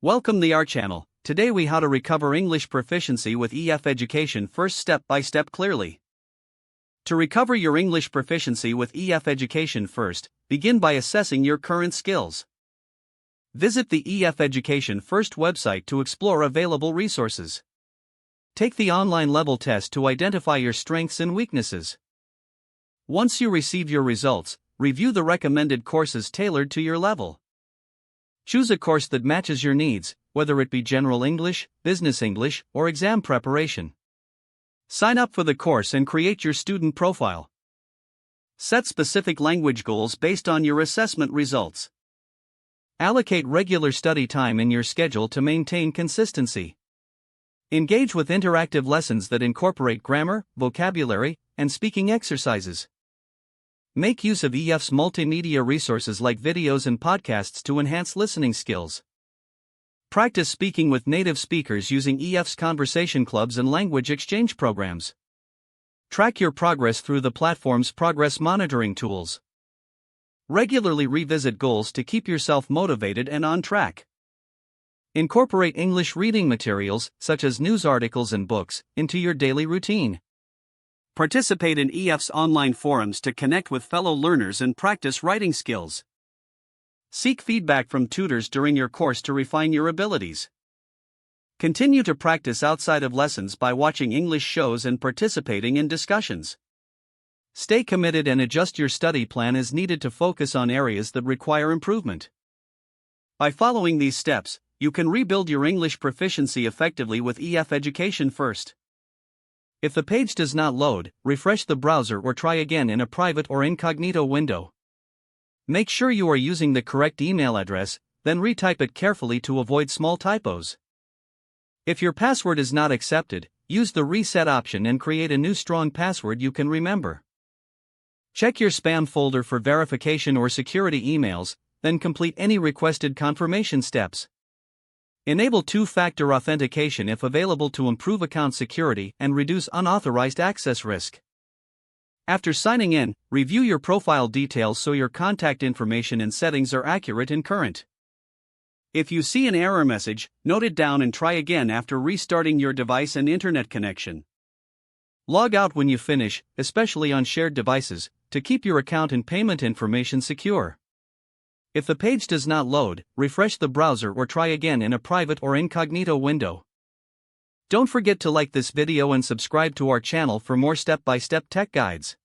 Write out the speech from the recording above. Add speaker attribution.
Speaker 1: Welcome to our channel. Today we how to recover English proficiency with EF education first step by step clearly. To recover your English proficiency with EF education first, begin by assessing your current skills. Visit the EF Education First website to explore available resources. Take the online level test to identify your strengths and weaknesses. Once you receive your results, review the recommended courses tailored to your level. Choose a course that matches your needs, whether it be general English, business English, or exam preparation. Sign up for the course and create your student profile. Set specific language goals based on your assessment results. Allocate regular study time in your schedule to maintain consistency. Engage with interactive lessons that incorporate grammar, vocabulary, and speaking exercises. Make use of EF's multimedia resources like videos and podcasts to enhance listening skills. Practice speaking with native speakers using EF's conversation clubs and language exchange programs. Track your progress through the platform's progress monitoring tools. Regularly revisit goals to keep yourself motivated and on track. Incorporate English reading materials, such as news articles and books, into your daily routine. Participate in EF's online forums to connect with fellow learners and practice writing skills. Seek feedback from tutors during your course to refine your abilities. Continue to practice outside of lessons by watching English shows and participating in discussions. Stay committed and adjust your study plan as needed to focus on areas that require improvement. By following these steps, you can rebuild your English proficiency effectively with EF Education First. If the page does not load, refresh the browser or try again in a private or incognito window. Make sure you are using the correct email address, then retype it carefully to avoid small typos. If your password is not accepted, use the reset option and create a new strong password you can remember. Check your spam folder for verification or security emails, then complete any requested confirmation steps. Enable two-factor authentication if available to improve account security and reduce unauthorized access risk. After signing in, review your profile details so your contact information and settings are accurate and current. If you see an error message, note it down and try again after restarting your device and internet connection. Log out when you finish, especially on shared devices, to keep your account and payment information secure. If the page does not load, refresh the browser or try again in a private or incognito window. Don't forget to like this video and subscribe to our channel for more step-by-step tech guides.